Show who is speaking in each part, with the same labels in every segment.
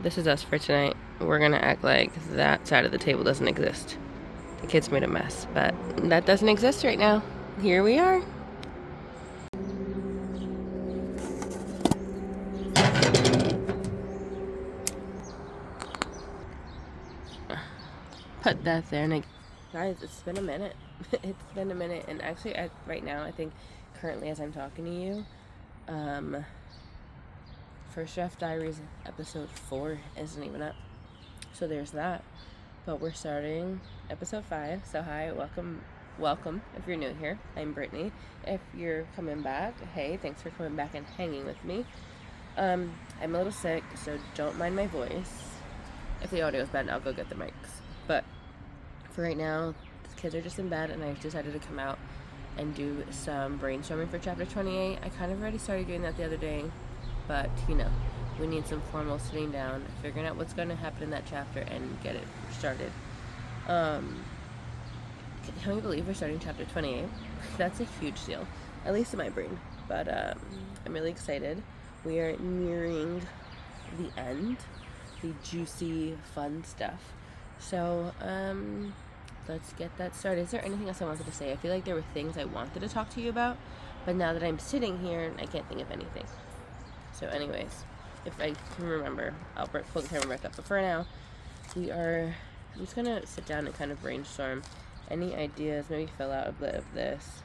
Speaker 1: this is us for tonight. We're gonna act like that side of the table doesn't exist. The kids made a mess, but that doesn't exist right now. Here we are. Put that there, and guys, it's been a minute. It's been a minute, and actually, right now, I think currently as I'm talking to you, First Draft Diaries episode 4 isn't even up, so there's that. But we're starting episode 5. So hi, welcome. If you're new here, I'm Brittany. If you're coming back, hey, thanks for coming back and hanging with me. I'm a little sick, so don't mind my voice. If the audio is bad, I'll go get the mics. But for right now, the kids are just in bed, and I've decided to come out and do some brainstorming for chapter 28. I kind of already started doing that the other day, but we need some formal sitting down, figuring out what's going to happen in that chapter, and get it started. Can you believe we're starting chapter 28? That's a huge deal, at least in my brain. But I'm really excited. We are nearing the end, the juicy, fun stuff. So let's get that started. Is there anything else I wanted to say? I feel like there were things I wanted to talk to you about, but now that I'm sitting here, I can't think of anything. So anyways, if I can remember, I'll pull the camera back up. But for now, I'm just going to sit down and kind of brainstorm any ideas, maybe fill out a bit of this,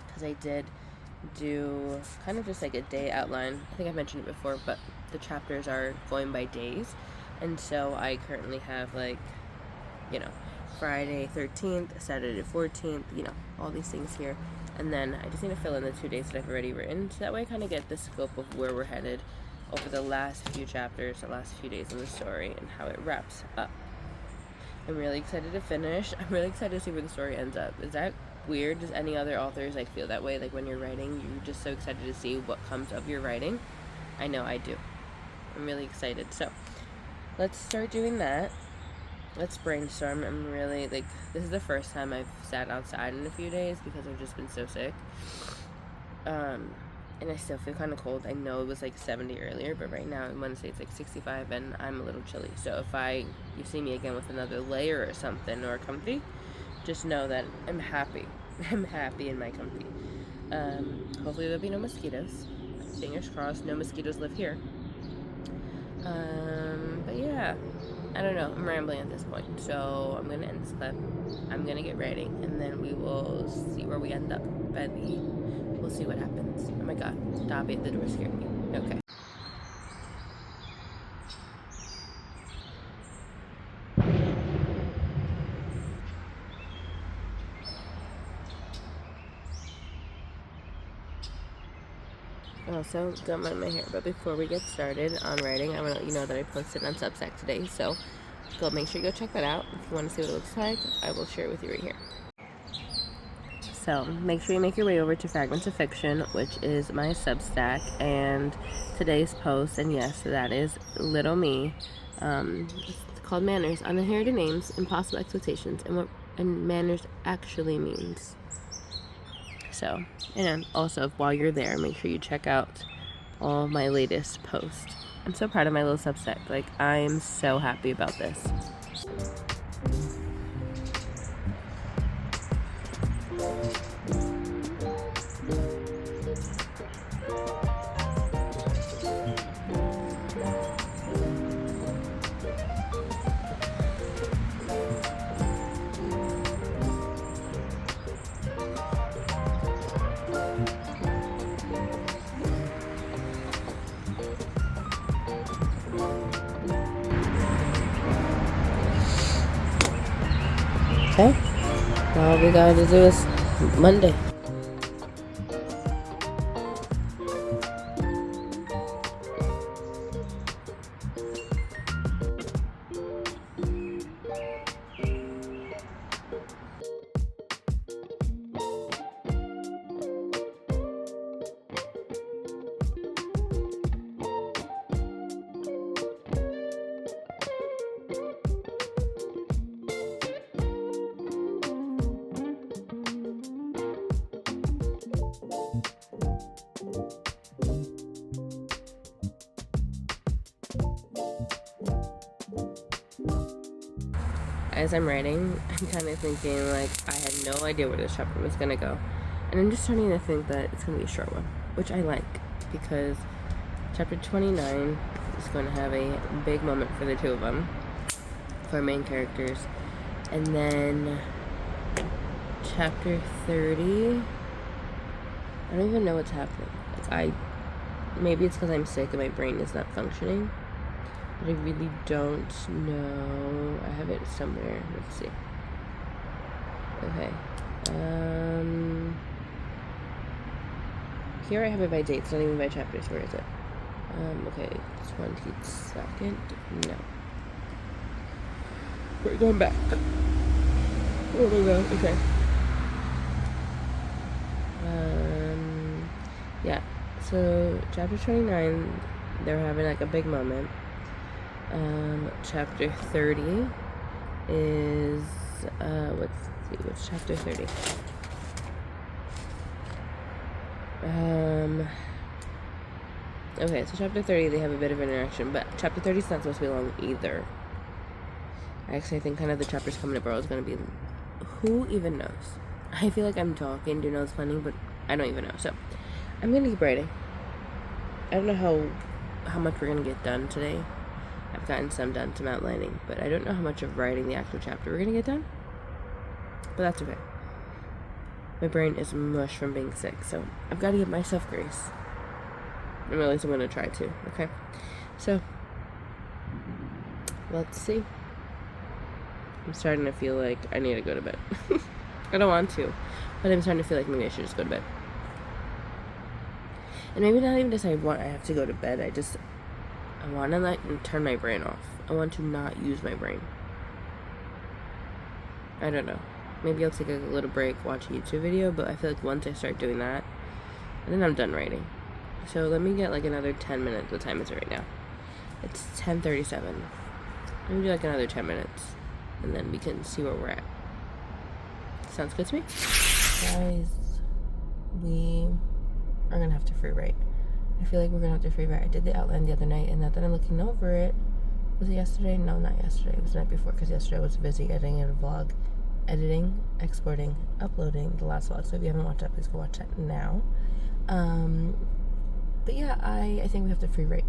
Speaker 1: because I did do kind of just like a day outline. I think I mentioned it before, but the chapters are going by days, and so I currently have Friday 13th, Saturday 14th, all these things here. And then I just need to fill in the 2 days that I've already written, so that way I kind of get the scope of where we're headed over the last few chapters, the last few days of the story, and how it wraps up. I'm really excited to finish. I'm really excited to see where the story ends up. Is that weird? Does any other authors feel that way? Like when you're writing, you're just so excited to see what comes of your writing? I know I do. I'm really excited. So let's start doing that. Let's brainstorm. I'm really this is the first time I've sat outside in a few days because I've just been so sick. And I still feel kind of cold. I know it was 70 earlier, but right now I want to say it's 65, and I'm a little chilly. So if you see me again with another layer or something, or comfy, just know that I'm happy. I'm happy in my comfy. Hopefully there'll be no mosquitoes. Fingers crossed, no mosquitoes live here. But yeah, I don't know. I'm rambling at this point, so I'm gonna end this clip. I'm gonna get writing, and then we will see where we end up. But we'll see what happens. Oh my god, Dobby at the door scared me. Okay. Also, don't mind my hair, but before we get started on writing, I want to let you know that I posted on Substack today, so make sure you go check that out. If you want to see what it looks like, I will share it with you right here. So make sure you make your way over to Fragments of Fiction, which is my Substack, and today's post, and yes, that is little me. It's called Manners, Uninherited Names, Impossible Expectations, and what manners actually means. So, and also while you're there, make sure you check out all my latest posts. I'm so proud of my little Substack. I am so happy about this. Okay, all we gotta do is Monday. as I'm writing, I'm kind of thinking, like, I had no idea where this chapter was going to go. And I'm just starting to think that it's going to be a short one, which I like, because chapter 29 is going to have a big moment for the two of them, for our main characters. And then chapter 30, I don't even know what's happening. Like, maybe it's because I'm sick and my brain is not functioning. But I really don't know. I have it somewhere. Let's see. Okay. Here I have it by dates, not even by chapters. Where is it? Okay. 22nd? No. We're going back. Oh my god. Okay. Yeah. So, chapter 29, they're having like a big moment. Chapter 30 is, what's chapter 30? Okay, so chapter 30, they have a bit of an interaction, but chapter 30 is not supposed to be long either. Actually, I think kind of the chapters coming up are always going to be, who even knows? I feel like I'm talking, do nose planning, but I don't even know. So, I'm going to keep writing. I don't know how much we're going to get done today. I've gotten some done, some outlining, but I don't know how much of writing the actual chapter we're going to get done. But that's okay. My brain is mush from being sick, so I've got to give myself grace. Or at least I'm going to try to, okay? So, let's see. I'm starting to feel like I need to go to bed. I don't want to, but I'm starting to feel like maybe I should just go to bed. And maybe not even decide what I have to go to bed. I want to like turn my brain off. I want to not use my brain. I don't know. Maybe I'll take a little break, watch a YouTube video, but I feel like once I start doing that, then I'm done writing. So let me get like another 10 minutes. What time is it right now? It's 10:37. Let me do like another 10 minutes, and then we can see where we're at. Sounds good to me? Guys, we are going to have to free write. I feel like we're going to have to free write. I did the outline the other night, and now that I'm looking over it, was it yesterday? No, not yesterday. It was the night before, because yesterday I was busy editing a vlog. Editing, exporting, uploading the last vlog. So if you haven't watched that, please go watch that now. But yeah, I think we have to free write.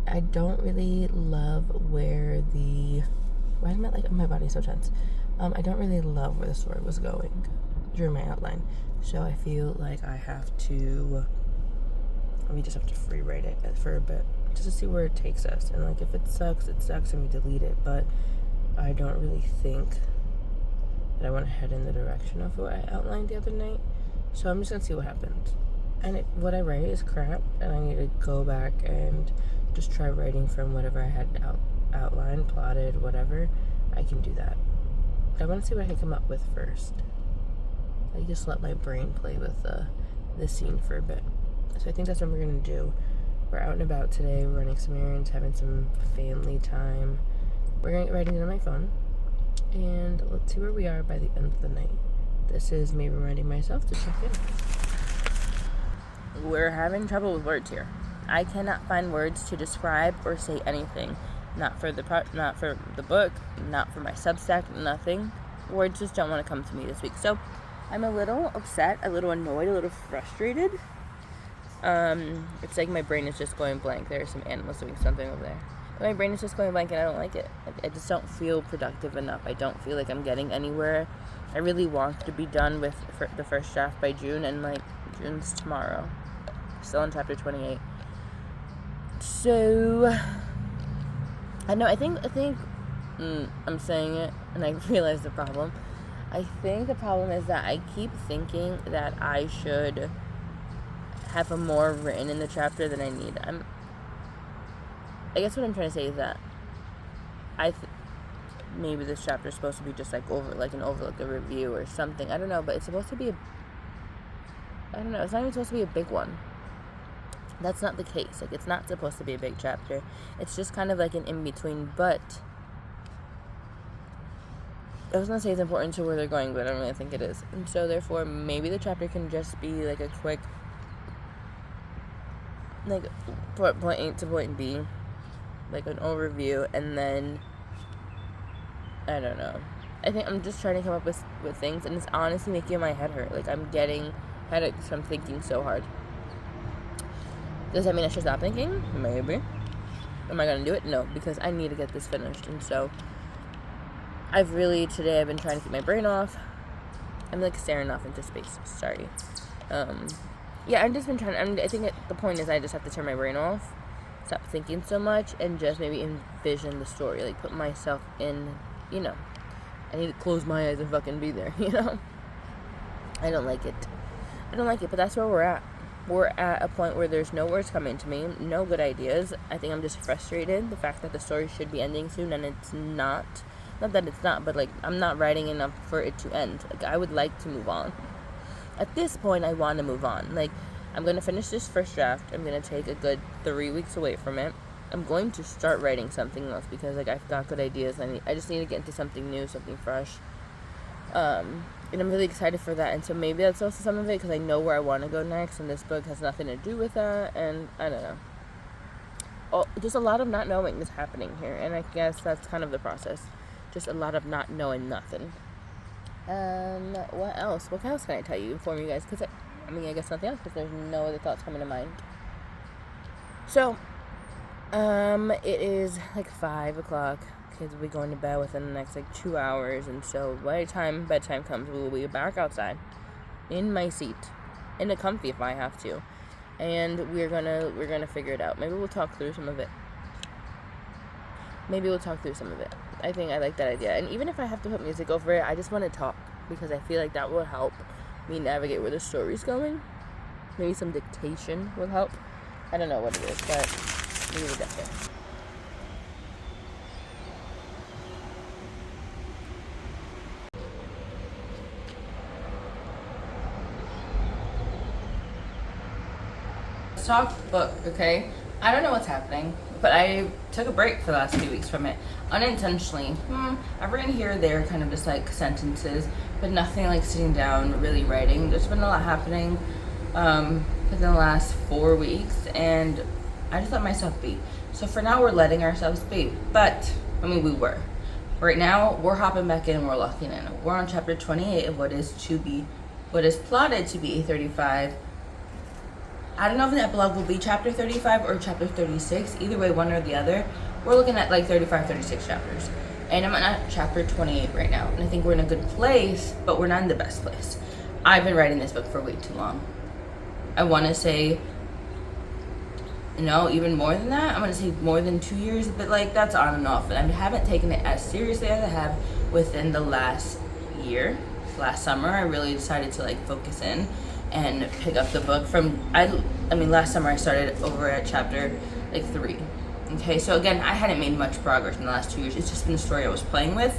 Speaker 1: I don't really love where the... Why am I like... My body's so tense. I don't really love where the story was going during my outline. So I feel like I have to... We just have to free write it for a bit. Just to see where it takes us. And like, if it sucks and we delete it. But I don't really think that I want to head in the direction of what I outlined the other night. So I'm just going to see what happens. And what I write is crap, and I need to go back and just try writing from whatever I had outlined, plotted, whatever. I can do that. But I want to see what I can come up with first. I just let my brain play with the scene for a bit. So I think that's what we're going to do. We're out and about today, we're running some errands, having some family time. We're going to get writing it on my phone. And let's see where we are by the end of the night. This is me reminding myself to check in. We're having trouble with words here. I cannot find words to describe or say anything. Not for the book, not for my Substack, nothing. Words just don't want to come to me this week. So I'm a little upset, a little annoyed, a little frustrated. It's like my brain is just going blank. There are some animals doing something over there. My brain is just going blank and I don't like it. I just don't feel productive enough. I don't feel like I'm getting anywhere. I really want to be done with the first draft by June, and like June's tomorrow. Still in chapter 28. So I know. I think I'm saying it, and I realize the problem. I think the problem is that I keep thinking that I should have more written in the chapter than I need. I guess what I'm trying to say is that maybe this chapter is supposed to be just like an overlook, a review or something. I don't know, but it's supposed to be it's not even supposed to be a big one. That's not the case. Like, it's not supposed to be a big chapter. It's just kind of like an in-between, but I was gonna say it's important to where they're going, but I don't really think it is. And so therefore maybe the chapter can just be like a quick, like, point A to point B, like an overview, and then I don't know, I think I'm just trying to come up with things, and it's honestly making my head hurt. Like, I'm getting headaches from thinking so hard. Does that mean I should stop thinking? Maybe. Am I going to do it? No, because I need to get this finished. And so today I've been trying to keep my brain off. I'm like staring off into space. Sorry. Yeah, I've just been trying. I think the point is I just have to turn my brain off, stop thinking so much, and just maybe envision the story. Like, put myself in, I need to close my eyes and fucking be there, I don't like it, but that's where we're at. We're at a point where there's no words coming to me, no good ideas. I think I'm just frustrated, the fact that the story should be ending soon and it's not. Not that it's not, but, like, I'm not writing enough for it to end. Like, I would like to move on. At this point, I want to move on. Like, I'm going to finish this first draft. I'm going to take a good 3 weeks away from it. I'm going to start writing something else because, like, I've got good ideas. I just need to get into something new, something fresh. And I'm really excited for that. And so maybe that's also some of it because I know where I want to go next, and this book has nothing to do with that. And I don't know. Just a lot of not knowing is happening here, and I guess that's kind of the process. Just a lot of not knowing nothing. What else? What else can I tell you, inform you guys? Because I guess nothing else because there's no other thoughts coming to mind. So, it is like 5 o'clock. Kids will be going to bed within the next 2 hours, and so by the time bedtime comes, we will be back outside, in my seat, in a comfy if I have to, and we're gonna figure it out. Maybe we'll talk through some of it. I think I like that idea, and even if I have to put music over it, I just want to talk because I feel like that will help me navigate where the story's going. Maybe some dictation will help. I don't know what it is, but we will get there. Let's talk book, okay? I don't know what's happening, but I took a break for the last few weeks from it, unintentionally. I've written here or there, kind of just sentences, but nothing like sitting down, really writing. There's been a lot happening within the last 4 weeks, and I just let myself be. So for now, we're letting ourselves be, but, we were. Right now, we're hopping back in and we're locking in. We're on chapter 28 of what is plotted to be 35. I don't know if the epilogue will be chapter 35 or chapter 36. Either way, one or the other. We're looking at 35, 36 chapters. And I'm at chapter 28 right now. And I think we're in a good place, but we're not in the best place. I've been writing this book for way too long. I want to say, even more than that. I'm going to say more than 2 years, but that's on and off. And I haven't taken it as seriously as I have within the last year. Last summer, I really decided to focus in and pick up the book from, last summer I started over at chapter 3. Okay, so again, I hadn't made much progress in the last 2 years. It's just been the story I was playing with,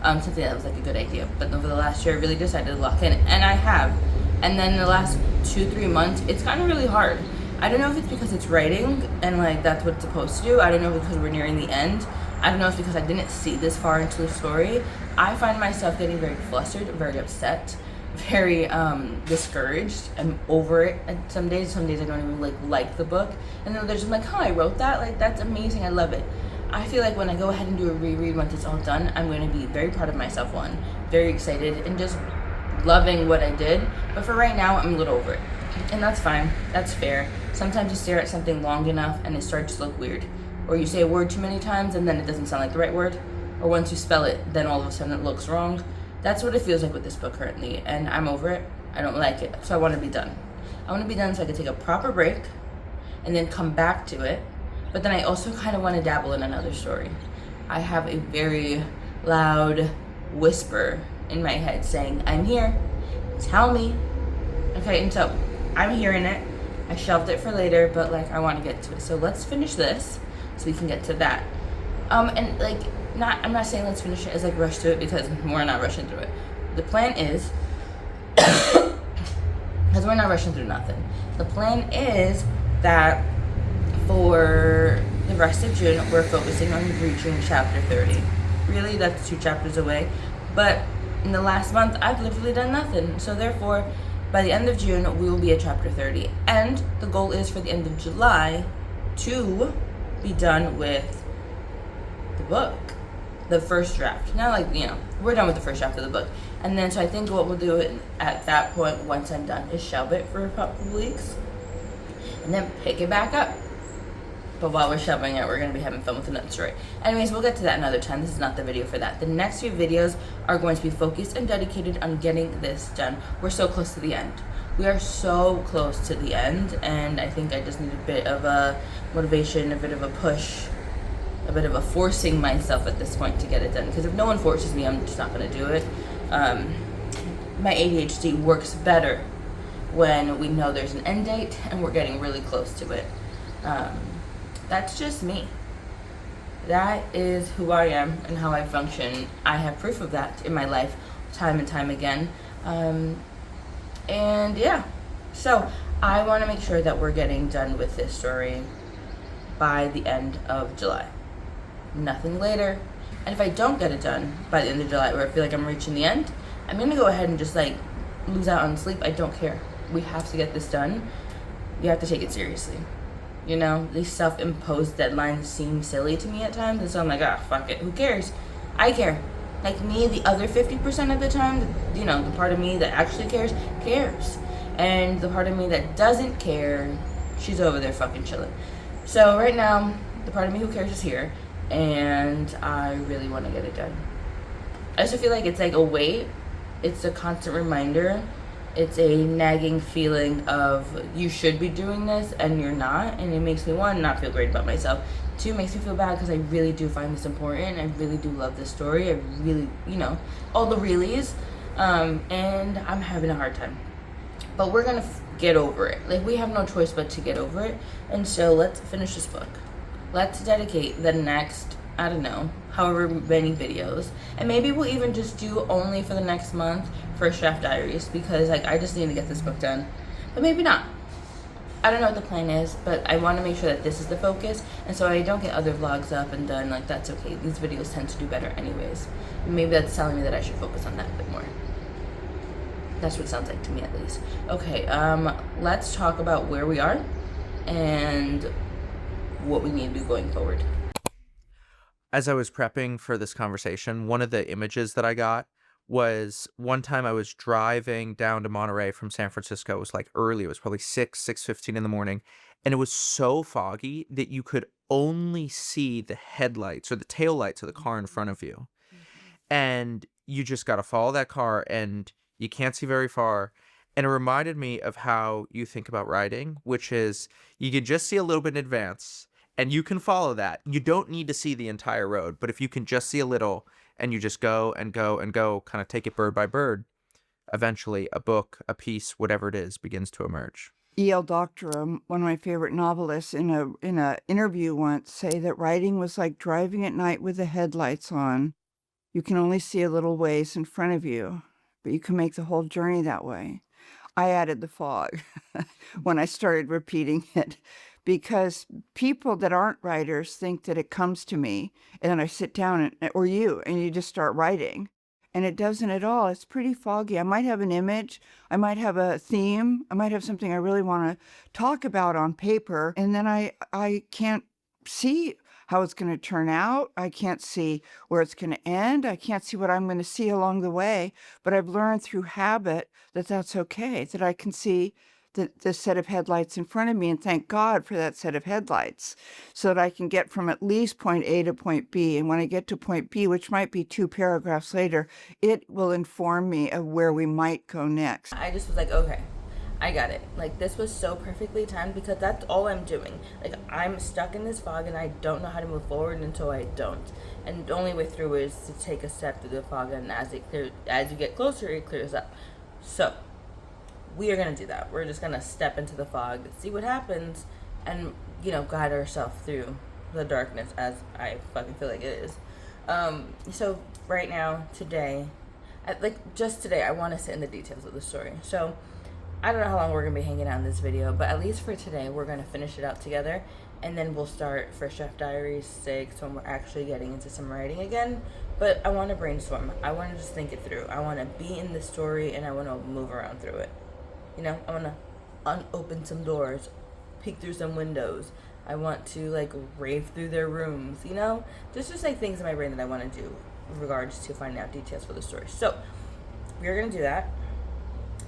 Speaker 1: something that was a good idea. But over the last year, I really decided to lock in, and I have. And then the last 2-3 months, it's gotten really hard. I don't know if it's because it's writing and that's what it's supposed to do. I don't know if it's because we're nearing the end. I don't know if it's because I didn't see this far into the story. I find myself getting very flustered, very upset, very discouraged. I'm over it. And some days I don't even like the book, and then there's just I wrote that, that's amazing, I love it. I feel like when I go ahead and do a reread once it's all done, I'm going to be very proud of myself, very excited and just loving what I did. But for right now, I'm a little over it, and that's fine, that's fair. Sometimes you stare at something long enough and it starts to look weird, or you say a word too many times and then it doesn't sound like the right word, or once you spell it, then all of a sudden it looks wrong. That's what it feels like with this book currently, and I'm over it. I don't like it, so I want to be done. I want to be done so I can take a proper break and then come back to it, but then I also kind of want to dabble in another story. I have a very loud whisper in my head saying, I'm here, tell me. Okay, and so I'm hearing it. I shelved it for later, but I want to get to it. So let's finish this so we can get to that. I'm not saying let's finish it as rush through it, because we're not rushing through it. The plan is, because we're not rushing through nothing. The plan is that for the rest of June, we're focusing on reaching chapter 30. Really, that's 2 chapters away. But in the last month, I've literally done nothing. So therefore, by the end of June, we will be at chapter 30. And the goal is for the end of July to be done with the book. the first draft. Not like, we're done with the first draft of the book. And then, so I think what we'll do at that point, once I'm done, is shelve it for a couple weeks. And then pick it back up. But while we're shelving it, we're going to be having fun with another story. Anyways, we'll get to that another time. This is not the video for that. The next few videos are going to be focused and dedicated on getting this done. We're so close to the end. We are so close to the end, and I think I just need a bit of a motivation, a bit of a push, a bit of a forcing myself at this point to get it done. Because if no one forces me, I'm just not going to do it. My ADHD works better when we know there's an end date and we're getting really close to it. That's just me. That is who I am and how I function. I have proof of that in my life time and time again. And yeah, so I want to make sure that we're getting done with this story by the end of July. Nothing later. And if I don't get it done by the end of July, or I feel like I'm reaching the end, I'm going to go ahead and just like lose out on sleep. I don't care. We have to get this done. You have to take it seriously. These self-imposed deadlines seem silly to me at times, and so I'm like, fuck it, who cares? I care. Like me, the other 50% of the time, the part of me that actually cares. And the part of me that doesn't care, she's over there fucking chilling. So right now, the part of me who cares is here, and I really want to get it done. I also feel like it's like a weight. It's a constant reminder. It's a nagging feeling of you should be doing this and you're not, and it makes me, one, not feel great about myself. Two, makes me feel bad because I really do find this important. I really do love this story. I really, all the reallys, and I'm having a hard time. But we're gonna get over it. Like, we have no choice but to get over it. And so let's finish this book. Let's dedicate the next, I don't know, however many videos, and maybe we'll even just do only for the next month First Draft Diaries, because like I just need to get this book done. But maybe not. I don't know what the plan is, but I want to make sure that this is the focus, and so I don't get other vlogs up and done. Like, that's okay. These videos tend to do better anyways. Maybe that's telling me that I should focus on that a bit more. That's what it sounds like to me, at least. Okay, let's talk about where we are and what we need to do going forward.
Speaker 2: As I was prepping for this conversation, one of the images that I got was one time I was driving down to Monterey from San Francisco. It was like early. It was probably 6:15 in the morning. And it was so foggy that you could only see the headlights or the taillights of the car in front of you. And you just got to follow that car and you can't see very far. And it reminded me of how you think about riding, which is you can just see a little bit in advance. And you can follow that. You don't need to see the entire road, but if you can just see a little and you just go and go and go, kind of take it bird by bird, eventually a book, a piece, whatever it is, begins to emerge.
Speaker 3: E.L. Doctorow, one of my favorite novelists, in a interview once say that writing was like driving at night with the headlights on. You can only see a little ways in front of you, but you can make the whole journey that way. I added the fog when I started repeating it, because people that aren't writers think that it comes to me and then I sit down or you just start writing, and it doesn't at all. It's pretty foggy. I might have an image, I might have a theme, I might have something I really want to talk about on paper, and then I can't see how it's going to turn out. I can't see where it's going to end. I can't see what I'm going to see along the way, but I've learned through habit that that's okay, that I can see the set of headlights in front of me, and thank God for that set of headlights, so that I can get from at least point A to point B. And when I get to point B, which might be 2 paragraphs later, it will inform me of where we might go next.
Speaker 1: I just was like, okay, I got it. Like, this was so perfectly timed, because that's all I'm doing. Like, I'm stuck in this fog and I don't know how to move forward until I don't. And the only way through is to take a step through the fog, and as you get closer, it clears up. So we are going to do that. We're just going to step into the fog, see what happens, and, guide ourselves through the darkness, as I fucking feel like it is. So right now, today, I want to sit in the details of the story. So I don't know how long we're going to be hanging out in this video, but at least for today, we're going to finish it out together, and then we'll start First Draft Diaries 6 when we're actually getting into some writing again. But I want to brainstorm. I want to just think it through. I want to be in the story, and I want to move around through it. I want to open some doors, peek through some windows, I want to like rave through their rooms, you know? There's just like things in my brain that I want to do in regards to finding out details for the story. So we're gonna do that,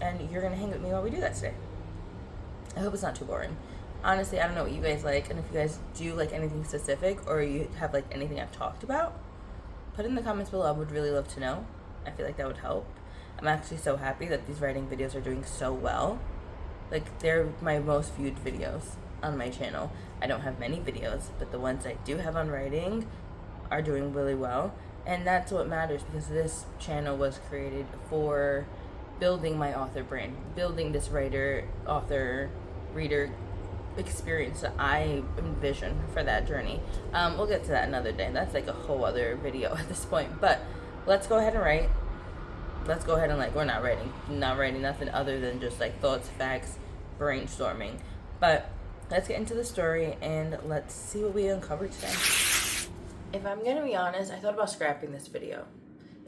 Speaker 1: and you're gonna hang with me while we do that today. I hope it's not too boring. Honestly, I don't know what you guys like, and if you guys do like anything specific or you have like anything I've talked about, put in the comments below. I would really love to know. I feel like that would help. I'm actually so happy that these writing videos are doing so well. Like, they're my most viewed videos on my channel. I don't have many videos, but the ones I do have on writing are doing really well. And that's what matters, because this channel was created for building my author brand, building this writer, author, reader experience that I envision for that journey. We'll get to that another day. That's like a whole other video at this point. But let's go ahead and write. Let's go ahead and we're not writing nothing other than just like thoughts, facts, brainstorming. But let's get into the story and let's see what we uncover today. If I'm gonna be honest, I thought about scrapping this video.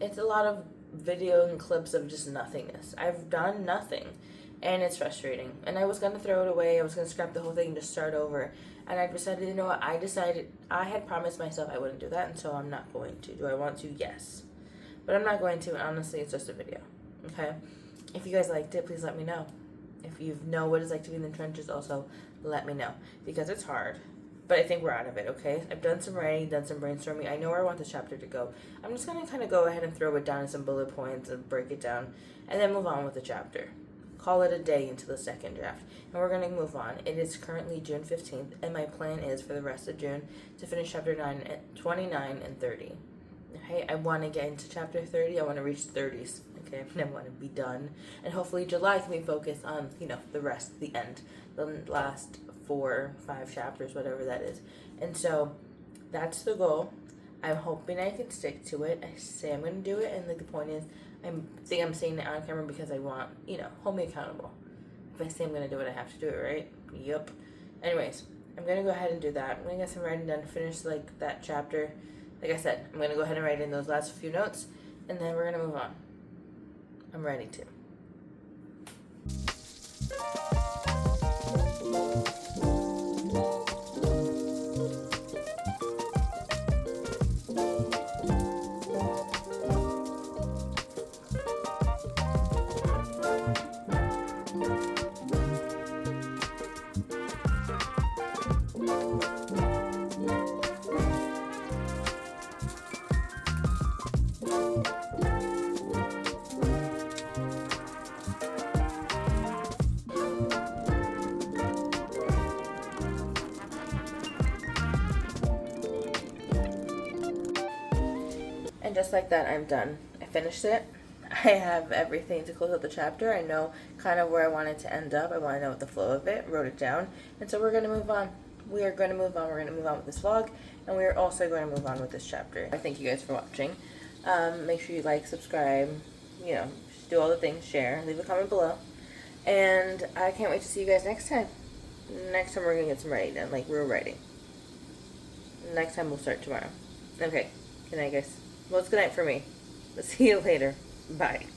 Speaker 1: It's a lot of video and clips of just nothingness. I've done nothing, and it's frustrating. And I was gonna throw it away. I was gonna scrap the whole thing and just start over. And I decided, you know what? I had promised myself I wouldn't do that, and so I'm not going to. Do I want to? Yes. But I'm not going to, and honestly, it's just a video, okay? If you guys liked it, please let me know. If you know what it's like to be in the trenches, also let me know. Because it's hard, but I think we're out of it, okay? I've done some writing, done some brainstorming. I know where I want this chapter to go. I'm just going to kind of go ahead and throw it down in some bullet points and break it down, and then move on with the chapter. Call it a day into the second draft, and we're going to move on. It is currently June 15th, and my plan is for the rest of June to finish chapter 29 and 30. Okay, I want to get into chapter 30. I want to reach 30s. Okay, I want to be done. And hopefully July can be focused on, the rest, the end. The last 4, 5 chapters, whatever that is. And so that's the goal. I'm hoping I can stick to it. I say I'm going to do it. And the point is, I'm saying it on camera because I want, hold me accountable. If I say I'm going to do it, I have to do it, right? Yup. Anyways, I'm going to go ahead and do that. I'm going to get some writing done, finish that chapter. Like I said, I'm going to go ahead and write in those last few notes, and then we're going to move on. I'm ready to. And just like that, I'm done. I finished it. I have everything to close out the chapter. I know kind of where I want it to end up. I want to know what the flow of it. Wrote it down. And so we're going to move on. We are going to move on. We're going to move on with this vlog. And we are also going to move on with this chapter. I thank you guys for watching. Make sure you like, subscribe, do all the things, share, leave a comment below. And I can't wait to see you guys next time. Next time we're going to get some writing done, like real writing. Next time we'll start tomorrow. Okay. Good night, guys. Well, it's good night for me. Let's see you later. Bye.